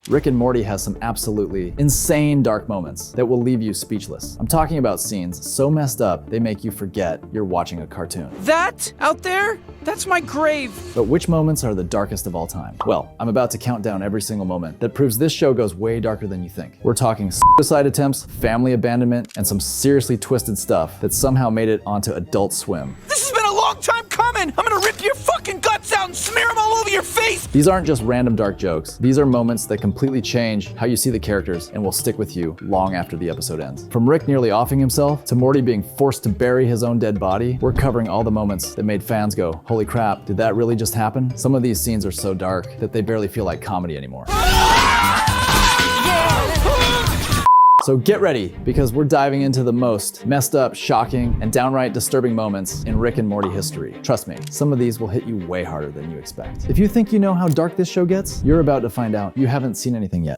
Rick and Morty has some absolutely insane dark moments that will leave you speechless. I'm talking about scenes so messed up they make you forget you're watching a cartoon. That out there? That's my grave. But which moments are the darkest of all time? Well, I'm about to count down every single moment that proves this show goes way darker than you think. We're talking suicide attempts, family abandonment, and some seriously twisted stuff that somehow made it onto Adult Swim. This has been a long time coming. I'm gonna rip your fucking guts out and smear them all over your face. These aren't just random dark jokes. These are moments that completely change how you see the characters and will stick with you long after the episode ends. From Rick nearly offing himself to Morty being forced to bury his own dead body, we're covering all the moments that made fans go, holy crap, did that really just happen? Some of these scenes are so dark that they barely feel like comedy anymore. So get ready, because we're diving into the most messed up, shocking, and downright disturbing moments in Rick and Morty history. Trust me, some of these will hit you way harder than you expect. If you think you know how dark this show gets, you're about to find out you haven't seen anything yet.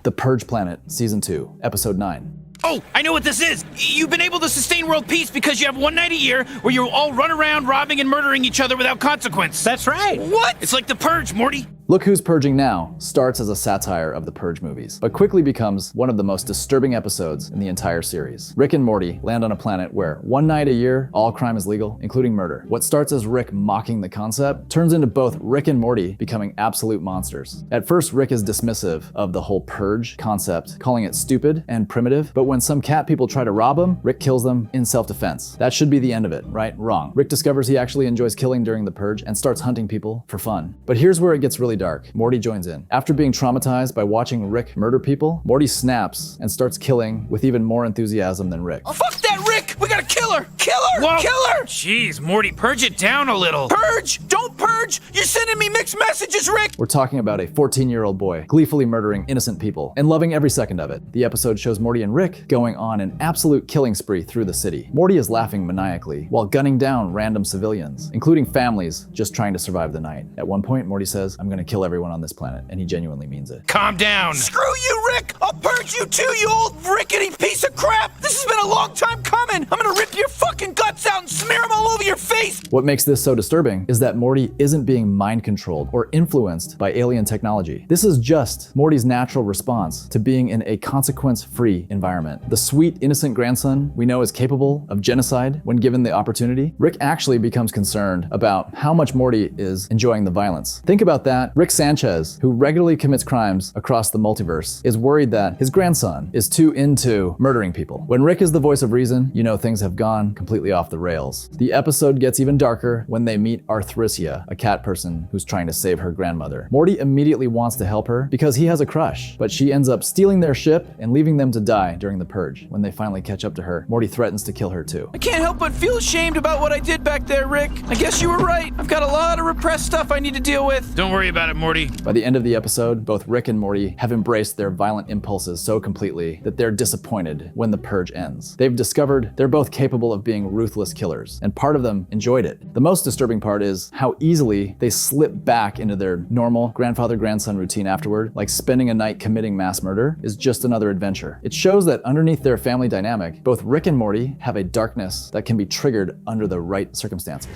The Purge Planet, Season 2, Episode 9. Oh, I know what this is. You've been able to sustain world peace because you have one night a year where you all run around robbing and murdering each other without consequence. That's right. What? It's like the Purge, Morty. Look Who's Purging Now starts as a satire of the Purge movies, but quickly becomes one of the most disturbing episodes in the entire series. Rick and Morty land on a planet where one night a year, all crime is legal, including murder. What starts as Rick mocking the concept turns into both Rick and Morty becoming absolute monsters. At first, Rick is dismissive of the whole Purge concept, calling it stupid and primitive, but when some cat people try to rob him, Rick kills them in self-defense. That should be the end of it, right? Wrong. Rick discovers he actually enjoys killing during the Purge and starts hunting people for fun. But here's where it gets really dark. Morty joins in. After being traumatized by watching Rick murder people, Morty snaps and starts killing with even more enthusiasm than Rick. Oh, fuck that, Rick! We gotta kill her! Kill her! Whoa. Kill her! Jeez, Morty, purge it down a little. Purge! Don't purge! You're sending me mixed messages, Rick! We're talking about a 14-year-old boy gleefully murdering innocent people and loving every second of it. The episode shows Morty and Rick going on an absolute killing spree through the city. Morty is laughing maniacally while gunning down random civilians, including families just trying to survive the night. At one point, Morty says, "I'm gonna kill everyone on this planet," and he genuinely means it. Calm down. Screw you, Rick! I'll purge you too, you old rickety piece of crap! This has been a long time coming! I'm gonna rip your fucking guts out and smear them all over your face! What makes this so disturbing is that Morty isn't being mind controlled or influenced by alien technology. This is just Morty's natural response to being in a consequence-free environment. The sweet, innocent grandson we know is capable of genocide when given the opportunity. Rick actually becomes concerned about how much Morty is enjoying the violence. Think about that. Rick Sanchez, who regularly commits crimes across the multiverse, is worried that his grandson is too into murdering people. When Rick is the voice of reason, you know things have gone completely off the rails. The episode gets even darker when they meet Arthricia, a cat person who's trying to save her grandmother. Morty immediately wants to help her because he has a crush, but she ends up stealing their ship and leaving them to die during the Purge. When they finally catch up to her, Morty threatens to kill her too. I can't help but feel ashamed about what I did back there, Rick. I guess you were right. I've got a lot of repressed stuff I need to deal with. Don't worry about it, Morty. By the end of the episode, both Rick and Morty have embraced their violent impulses so completely that they're disappointed when the Purge ends. They've discovered they're both capable of being ruthless killers, and part of them enjoyed it. The most disturbing part is how easily they slip back into their normal grandfather-grandson routine afterward, like spending a night committing mass murder is just another adventure. It shows that underneath their family dynamic, both Rick and Morty have a darkness that can be triggered under the right circumstances.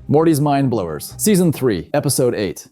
Morty's Mind Blowers, Season 3, Episode 8.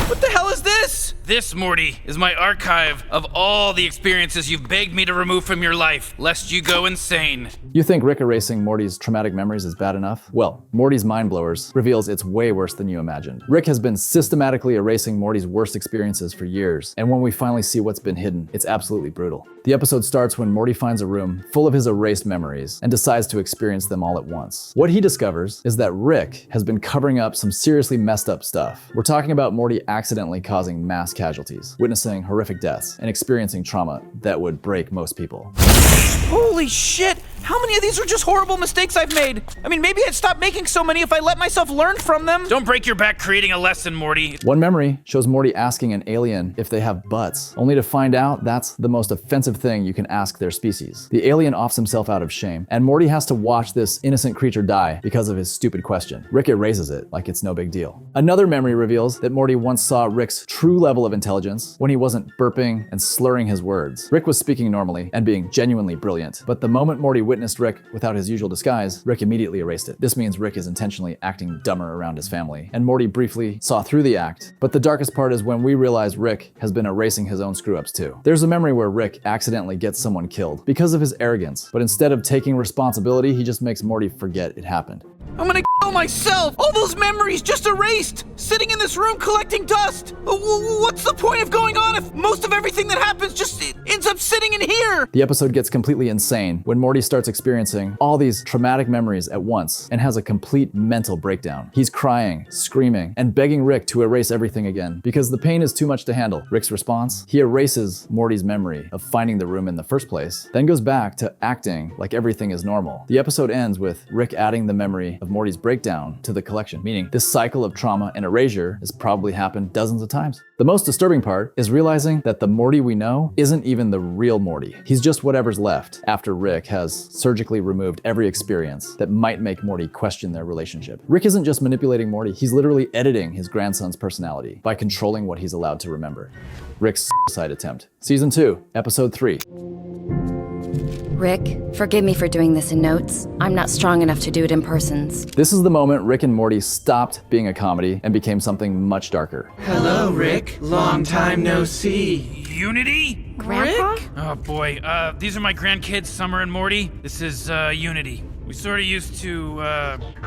What the hell is this? This, Morty, is my archive of all the experiences you've begged me to remove from your life, lest you go insane. You think Rick erasing Morty's traumatic memories is bad enough? Well, Morty's Mind Blowers reveals it's way worse than you imagined. Rick has been systematically erasing Morty's worst experiences for years, and when we finally see what's been hidden, it's absolutely brutal. The episode starts when Morty finds a room full of his erased memories and decides to experience them all at once. What he discovers is that Rick has been covering up some seriously messed up stuff. We're talking about Morty accidentally causing mass casualties, witnessing horrific deaths, and experiencing trauma that would break most people. Holy shit! How many of these are just horrible mistakes I've made? I mean, maybe I'd stop making so many if I let myself learn from them. Don't break your back creating a lesson, Morty. One memory shows Morty asking an alien if they have butts, only to find out that's the most offensive thing you can ask their species. The alien offs himself out of shame, and Morty has to watch this innocent creature die because of his stupid question. Rick erases it like it's no big deal. Another memory reveals that Morty once saw Rick's true level of intelligence when he wasn't burping and slurring his words. Rick was speaking normally and being genuinely brilliant, but the moment Morty witnessed witnessed Rick without his usual disguise, Rick immediately erased it. This means Rick is intentionally acting dumber around his family, and Morty briefly saw through the act. But the darkest part is when we realize Rick has been erasing his own screw-ups too. There's a memory where Rick accidentally gets someone killed because of his arrogance, but instead of taking responsibility, he just makes Morty forget it happened. I'm gonna kill myself! All those memories just erased! Sitting in this room collecting dust! What's the point of going on if most of everything that happens just ends up sitting in here? The episode gets completely insane when Morty starts experiencing all these traumatic memories at once and has a complete mental breakdown. He's crying, screaming, and begging Rick to erase everything again because the pain is too much to handle. Rick's response? He erases Morty's memory of finding the room in the first place, then goes back to acting like everything is normal. The episode ends with Rick adding the memory of Morty's breakdown to the collection, meaning this cycle of trauma and erasure has probably happened dozens of times. The most disturbing part is realizing that the Morty we know isn't even the real Morty. He's just whatever's left after Rick has surgically removed every experience that might make Morty question their relationship. Rick isn't just manipulating Morty, he's literally editing his grandson's personality by controlling what he's allowed to remember. Rick's suicide attempt. Season 2, Episode 3. Rick, forgive me for doing this in notes. I'm not strong enough to do it in persons. This is the moment Rick and Morty stopped being a comedy and became something much darker. Hello, Rick. Long time no see. Unity? Grandpa? Oh boy, these are my grandkids, Summer and Morty. This is, Unity. We sort of used to,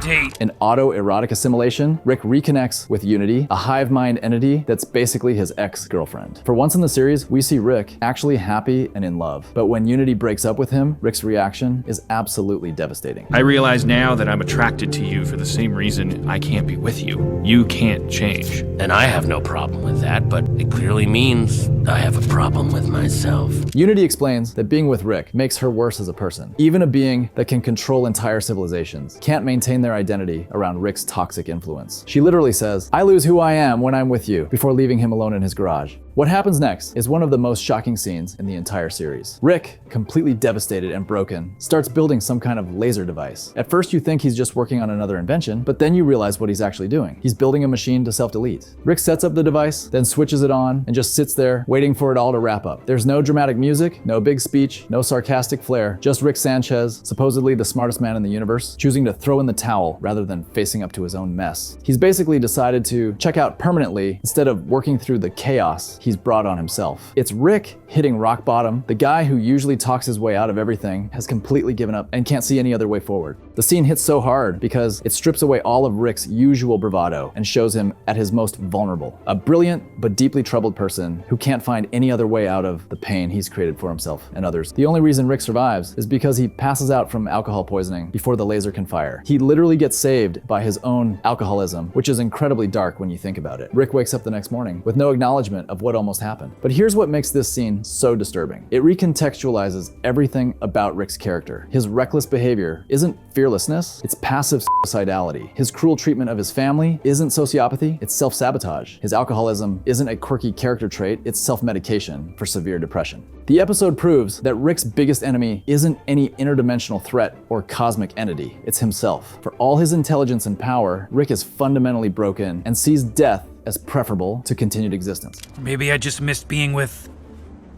date. In autoerotic assimilation, Rick reconnects with Unity, a hive mind entity that's basically his ex-girlfriend. For once in the series, we see Rick actually happy and in love. But when Unity breaks up with him, Rick's reaction is absolutely devastating. I realize now that I'm attracted to you for the same reason I can't be with you. You can't change. And I have no problem with that, but it clearly means I have a problem with myself. Unity explains that being with Rick makes her worse as a person. Even a being that can control entire civilizations can't maintain their identity around Rick's toxic influence. She literally says, "I lose who I am when I'm with you," before leaving him alone in his garage. What happens next is one of the most shocking scenes in the entire series. Rick, completely devastated and broken, starts building some kind of laser device. At first you think he's just working on another invention, but then you realize what he's actually doing. He's building a machine to self-delete. Rick sets up the device, then switches it on, and just sits there waiting for it all to wrap up. There's no dramatic music, no big speech, no sarcastic flair, just Rick Sanchez, supposedly the smartest man in the universe, choosing to throw in the towel rather than facing up to his own mess. He's basically decided to check out permanently instead of working through the chaos he's brought on himself. It's Rick hitting rock bottom. The guy who usually talks his way out of everything has completely given up and can't see any other way forward. The scene hits so hard because it strips away all of Rick's usual bravado and shows him at his most vulnerable. A brilliant but deeply troubled person who can't find any other way out of the pain he's created for himself and others. The only reason Rick survives is because he passes out from alcohol poisoning before the laser can fire. He literally gets saved by his own alcoholism, which is incredibly dark when you think about it. Rick wakes up the next morning with no acknowledgement of what almost happened. But here's what makes this scene so disturbing. It recontextualizes everything about Rick's character. His reckless behavior isn't fearlessness, it's passive suicidality. His cruel treatment of his family isn't sociopathy, it's self-sabotage. His alcoholism isn't a quirky character trait, it's self-medication for severe depression. The episode proves that Rick's biggest enemy isn't any interdimensional threat or cosmic entity, it's himself. For all his intelligence and power, Rick is fundamentally broken and sees death as preferable to continued existence. Maybe I just missed being with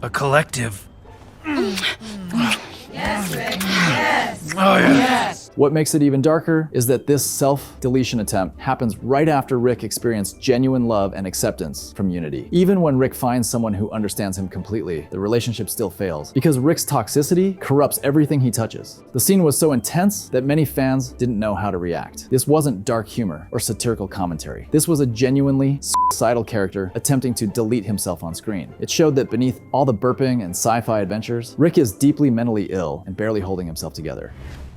a collective. Yes, Rick, yes. Oh yeah. Yes. What makes it even darker is that this self-deletion attempt happens right after Rick experienced genuine love and acceptance from Unity. Even when Rick finds someone who understands him completely, the relationship still fails because Rick's toxicity corrupts everything he touches. The scene was so intense that many fans didn't know how to react. This wasn't dark humor or satirical commentary. This was a genuinely suicidal character attempting to delete himself on screen. It showed that beneath all the burping and sci-fi adventures, Rick is deeply mentally ill and barely holding himself together.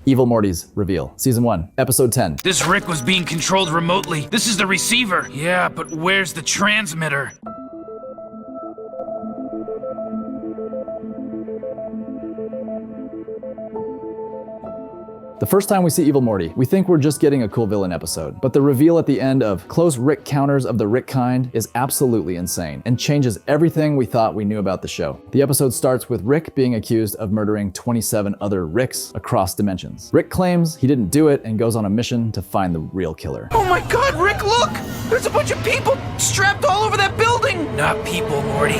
Evil Morty's reveal. Season 1, Episode 10. This Rick was being controlled remotely. This is the receiver. Yeah, but where's the transmitter? The first time we see Evil Morty, we think we're just getting a cool villain episode, but the reveal at the end of close Rick counters of the Rick kind is absolutely insane and changes everything we thought we knew about the show. The episode starts with Rick being accused of murdering 27 other Ricks across dimensions. Rick claims he didn't do it and goes on a mission to find the real killer. Oh my god, Rick, look! There's a bunch of people strapped all over that building! Not people, Morty.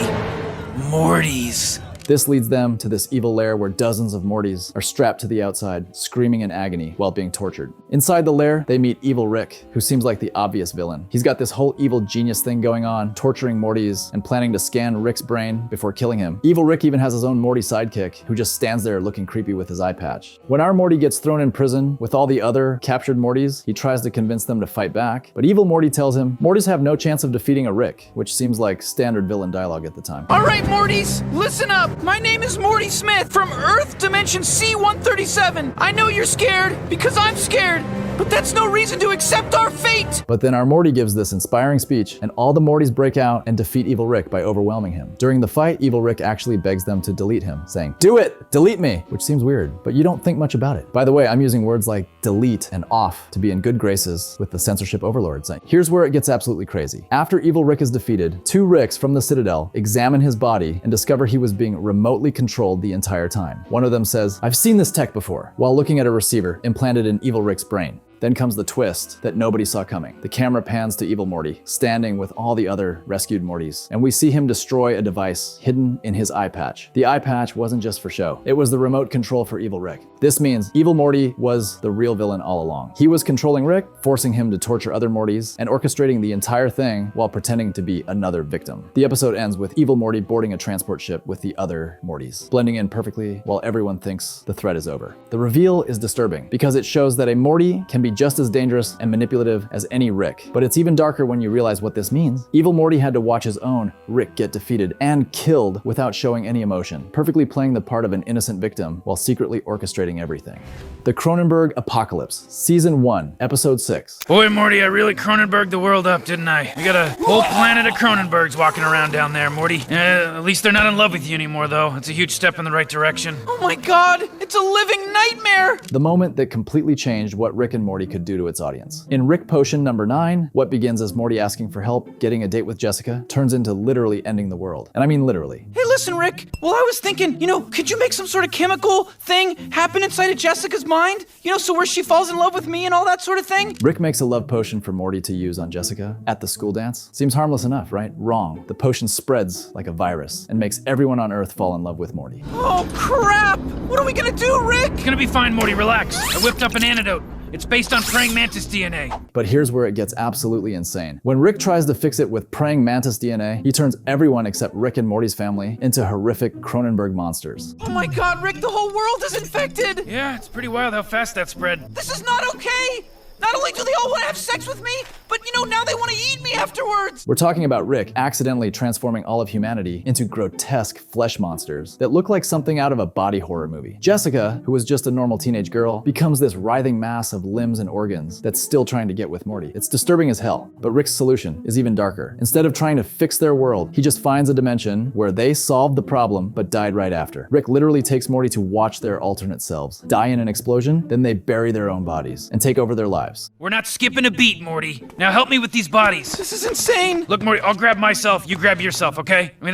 Mortys. This leads them to this evil lair where dozens of Mortys are strapped to the outside, screaming in agony while being tortured. Inside the lair, they meet Evil Rick, who seems like the obvious villain. He's got this whole evil genius thing going on, torturing Mortys and planning to scan Rick's brain before killing him. Evil Rick even has his own Morty sidekick, who just stands there looking creepy with his eye patch. When our Morty gets thrown in prison with all the other captured Mortys, he tries to convince them to fight back, but Evil Morty tells him Mortys have no chance of defeating a Rick, which seems like standard villain dialogue at the time. All right, Mortys, listen up. My name is Morty Smith from Earth Dimension C-137. I know you're scared because I'm scared, but that's no reason to accept our fate. But then our Morty gives this inspiring speech, and all the Mortys break out and defeat Evil Rick by overwhelming him. During the fight, Evil Rick actually begs them to delete him, saying, "Do it! Delete me!" Which seems weird, but you don't think much about it. By the way, I'm using words like delete and off to be in good graces with the censorship overlords. Here's where it gets absolutely crazy. After Evil Rick is defeated, 2 Ricks from the Citadel examine his body and discover he was being remotely controlled the entire time. One of them says, "I've seen this tech before," while looking at a receiver implanted in Evil Rick's brain. Then comes the twist that nobody saw coming. The camera pans to Evil Morty, standing with all the other rescued Mortys, and we see him destroy a device hidden in his eye patch. The eye patch wasn't just for show. It was the remote control for Evil Rick. This means Evil Morty was the real villain all along. He was controlling Rick, forcing him to torture other Mortys, and orchestrating the entire thing while pretending to be another victim. The episode ends with Evil Morty boarding a transport ship with the other Mortys, blending in perfectly while everyone thinks the threat is over. The reveal is disturbing because it shows that a Morty can be just as dangerous and manipulative as any Rick, but it's even darker when you realize what this means. Evil Morty had to watch his own Rick get defeated and killed without showing any emotion, perfectly playing the part of an innocent victim while secretly orchestrating everything. The Cronenberg Apocalypse, Season 1, Episode 6. Boy, Morty, I really Cronenberged the world up, didn't I? We got a whole planet of Cronenbergs walking around down there, Morty. At least they're not in love with you anymore, though. It's a huge step in the right direction. Oh my God, it's a living nightmare. The moment that completely changed what Rick and Morty could do to its audience. In Rick Potion number 9, what begins as Morty asking for help, getting a date with Jessica, turns into literally ending the world. And I mean literally. Hey, listen, Rick. Well, I was thinking, could you make some sort of chemical thing happen inside of Jessica's mind? So where she falls in love with me and all that sort of thing? Rick makes a love potion for Morty to use on Jessica at the school dance. Seems harmless enough, right? Wrong. The potion spreads like a virus and makes everyone on Earth fall in love with Morty. Oh, crap! What are we gonna do, Rick? It's gonna be fine, Morty, relax. I whipped up an antidote. It's based on praying mantis DNA. But here's where it gets absolutely insane. When Rick tries to fix it with praying mantis DNA, he turns everyone except Rick and Morty's family into horrific Cronenberg monsters. Oh my God, Rick, the whole world is infected! Yeah, it's pretty wild how fast that spread. This is not okay! Not only do they all want to have sex with me, but now they want to eat me afterwards! We're talking about Rick accidentally transforming all of humanity into grotesque flesh monsters that look like something out of a body horror movie. Jessica, who was just a normal teenage girl, becomes this writhing mass of limbs and organs that's still trying to get with Morty. It's disturbing as hell, but Rick's solution is even darker. Instead of trying to fix their world, he just finds a dimension where they solved the problem but died right after. Rick literally takes Morty to watch their alternate selves die in an explosion, then they bury their own bodies and take over their lives. We're not skipping a beat, Morty. Now help me with these bodies. This is insane! Look, Morty, I'll grab myself, you grab yourself, okay? I mean,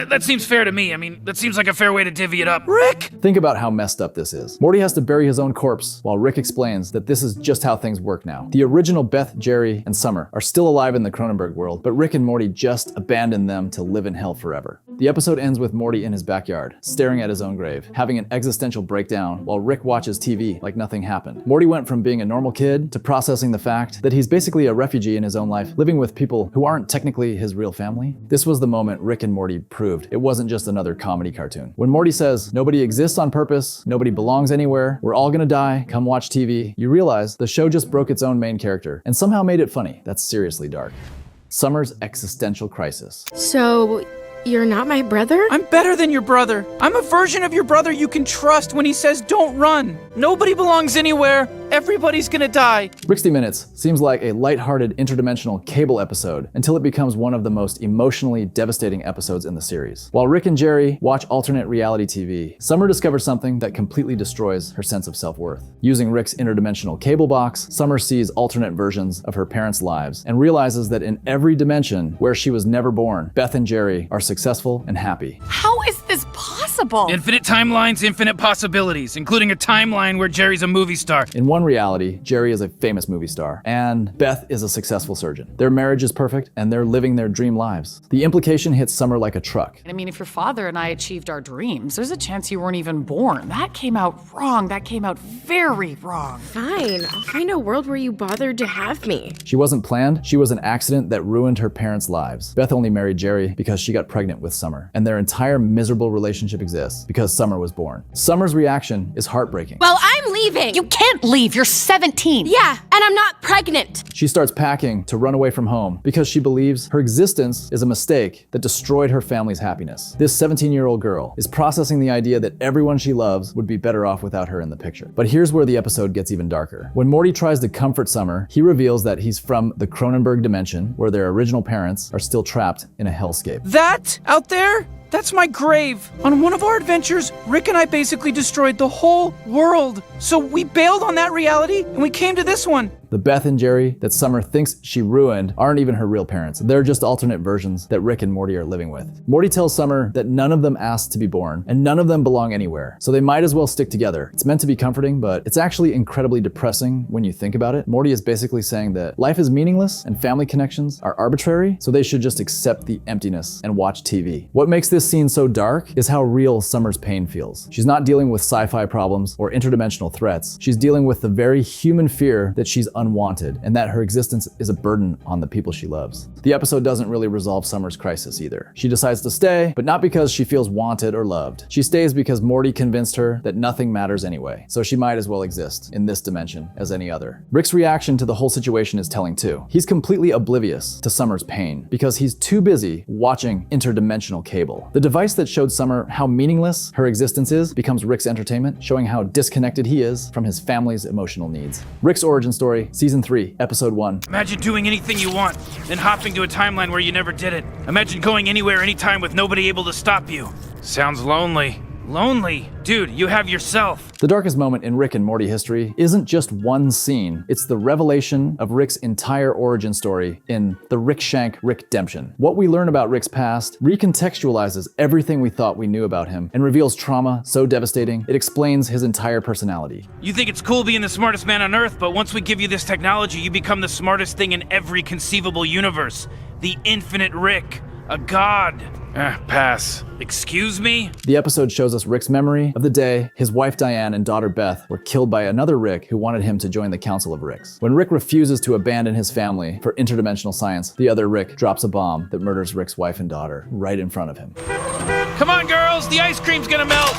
that seems fair to me. I mean, that seems like a fair way to divvy it up. Rick! Think about how messed up this is. Morty has to bury his own corpse while Rick explains that this is just how things work now. The original Beth, Jerry, and Summer are still alive in the Cronenberg world, but Rick and Morty just abandoned them to live in hell forever. The episode ends with Morty in his backyard, staring at his own grave, having an existential breakdown while Rick watches TV like nothing happened. Morty went from being a normal kid to processing the fact that he's basically a refugee in his own life, living with people who aren't technically his real family. This was the moment Rick and Morty proved it wasn't just another comedy cartoon. When Morty says, "Nobody exists on purpose, nobody belongs anywhere, we're all gonna die, come watch TV," you realize the show just broke its own main character and somehow made it funny. That's seriously dark. Summer's existential crisis. So, you're not my brother? I'm better than your brother. I'm a version of your brother you can trust when he says don't run. Nobody belongs anywhere. Everybody's gonna die. 60 Minutes seems like a lighthearted interdimensional cable episode until it becomes one of the most emotionally devastating episodes in the series. While Rick and Jerry watch alternate reality TV, Summer discovers something that completely destroys her sense of self-worth. Using Rick's interdimensional cable box, Summer sees alternate versions of her parents' lives and realizes that in every dimension where she was never born, Beth and Jerry are successful and happy. How is is possible? Infinite timelines, infinite possibilities, including a timeline where Jerry's a movie star. In one reality, Jerry is a famous movie star, and Beth is a successful surgeon. Their marriage is perfect, and they're living their dream lives. The implication hits Summer like a truck. I mean, if your father and I achieved our dreams, there's a chance you weren't even born. That came out wrong. That came out very wrong. Fine, I'll find a world where you bothered to have me. She wasn't planned, she was an accident that ruined her parents' lives. Beth only married Jerry because she got pregnant with Summer, and their entire miserable relationship exists because Summer was born. Summer's reaction is heartbreaking. Well, I'm leaving. You can't leave. You're 17. Yeah, and I'm not pregnant. She starts packing to run away from home because she believes her existence is a mistake that destroyed her family's happiness. This 17-year-old girl is processing the idea that everyone she loves would be better off without her in the picture. But here's where the episode gets even darker. When Morty tries to comfort Summer, he reveals that he's from the Cronenberg dimension, where their original parents are still trapped in a hellscape. That out there? That's my grave. On one of our adventures, Rick and I basically destroyed the whole world. So we bailed on that reality and we came to this one. The Beth and Jerry that Summer thinks she ruined aren't even her real parents. They're just alternate versions that Rick and Morty are living with. Morty tells Summer that none of them asked to be born, and none of them belong anywhere, so they might as well stick together. It's meant to be comforting, but it's actually incredibly depressing when you think about it. Morty is basically saying that life is meaningless and family connections are arbitrary, so they should just accept the emptiness and watch TV. What makes this scene so dark is how real Summer's pain feels. She's not dealing with sci-fi problems or interdimensional threats. She's dealing with the very human fear that she's unwanted, and that her existence is a burden on the people she loves. The episode doesn't really resolve Summer's crisis either. She decides to stay, but not because she feels wanted or loved. She stays because Morty convinced her that nothing matters anyway, so she might as well exist in this dimension as any other. Rick's reaction to the whole situation is telling too. He's completely oblivious to Summer's pain because he's too busy watching interdimensional cable. The device that showed Summer how meaningless her existence is becomes Rick's entertainment, showing how disconnected he is from his family's emotional needs. Rick's origin story, Season 3, Episode 1. Imagine doing anything you want, then hopping to a timeline where you never did it. Imagine going anywhere, anytime with nobody able to stop you. Sounds lonely. Lonely? Dude, you have yourself. The darkest moment in Rick and Morty history isn't just one scene, it's the revelation of Rick's entire origin story in the Rick Shank Rickdemption. What we learn about Rick's past recontextualizes everything we thought we knew about him and reveals trauma so devastating it explains his entire personality. You think it's cool being the smartest man on Earth, but once we give you this technology, you become the smartest thing in every conceivable universe. The infinite Rick. A god. Pass. Excuse me? The episode shows us Rick's memory of the day his wife Diane and daughter Beth were killed by another Rick who wanted him to join the Council of Ricks. When Rick refuses to abandon his family for interdimensional science, the other Rick drops a bomb that murders Rick's wife and daughter right in front of him. Come on, girls! The ice cream's gonna melt!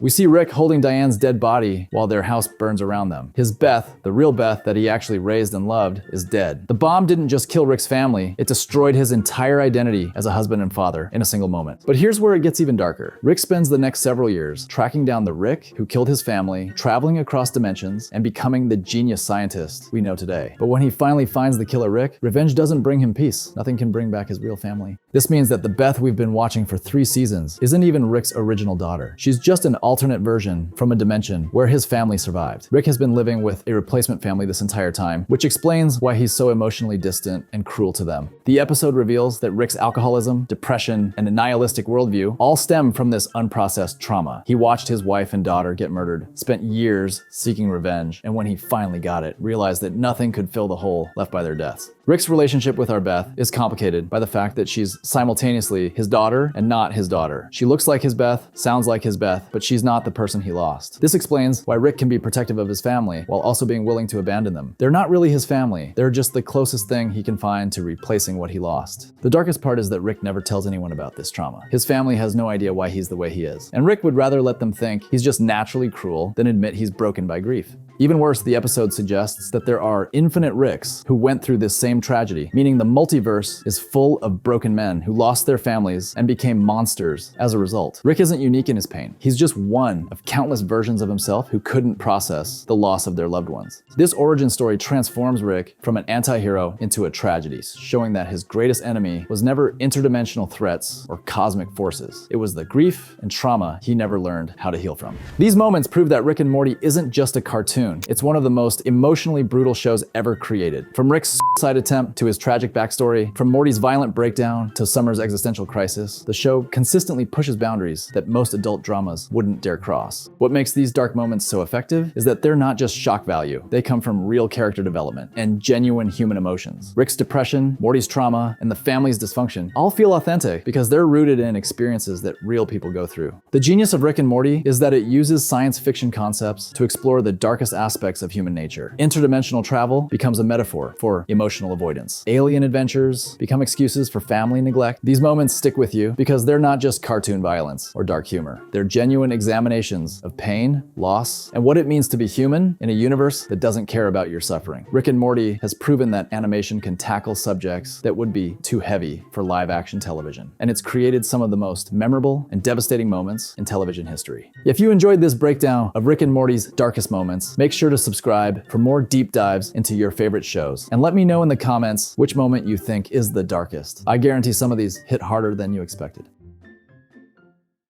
We see Rick holding Diane's dead body while their house burns around them. His Beth, the real Beth that he actually raised and loved, is dead. The bomb didn't just kill Rick's family, it destroyed his entire identity as a husband and father in a single moment. But here's where it gets even darker. Rick spends the next several years tracking down the Rick who killed his family, traveling across dimensions, and becoming the genius scientist we know today. But when he finally finds the killer Rick, revenge doesn't bring him peace. Nothing can bring back his real family. This means that the Beth we've been watching for 3 seasons isn't even Rick's original daughter. She's just an alternate version from a dimension where his family survived. Rick has been living with a replacement family this entire time, which explains why he's so emotionally distant and cruel to them. The episode reveals that Rick's alcoholism, depression, and a nihilistic worldview all stem from this unprocessed trauma. He watched his wife and daughter get murdered, spent years seeking revenge, and when he finally got it, realized that nothing could fill the hole left by their deaths. Rick's relationship with our Beth is complicated by the fact that she's simultaneously his daughter and not his daughter. She looks like his Beth, sounds like his Beth, but she's not the person he lost. This explains why Rick can be protective of his family while also being willing to abandon them. They're not really his family. They're just the closest thing he can find to replacing what he lost. The darkest part is that Rick never tells anyone about this trauma. His family has no idea why he's the way he is. And Rick would rather let them think he's just naturally cruel than admit he's broken by grief. Even worse, the episode suggests that there are infinite Ricks who went through this same tragedy, meaning the multiverse is full of broken men who lost their families and became monsters as a result. Rick isn't unique in his pain. He's just one of countless versions of himself who couldn't process the loss of their loved ones. This origin story transforms Rick from an anti-hero into a tragedy, showing that his greatest enemy was never interdimensional threats or cosmic forces. It was the grief and trauma he never learned how to heal from. These moments prove that Rick and Morty isn't just a cartoon. cartoon. It's one of the most emotionally brutal shows ever created. From Rick's suicide attempt to his tragic backstory, from Morty's violent breakdown to Summer's existential crisis, the show consistently pushes boundaries that most adult dramas wouldn't dare cross. What makes these dark moments so effective is that they're not just shock value. They come from real character development and genuine human emotions. Rick's depression, Morty's trauma, and the family's dysfunction all feel authentic because they're rooted in experiences that real people go through. The genius of Rick and Morty is that it uses science fiction concepts to explore the darkest aspects of human nature. Interdimensional travel becomes a metaphor for emotional avoidance. Alien adventures become excuses for family neglect. These moments stick with you because they're not just cartoon violence or dark humor. They're genuine examinations of pain, loss, and what it means to be human in a universe that doesn't care about your suffering. Rick and Morty has proven that animation can tackle subjects that would be too heavy for live-action television, and it's created some of the most memorable and devastating moments in television history. If you enjoyed this breakdown of Rick and Morty's darkest moments, make sure to subscribe for more deep dives into your favorite shows, and let me know in the comments which moment you think is the darkest. I guarantee some of these hit harder than you expected.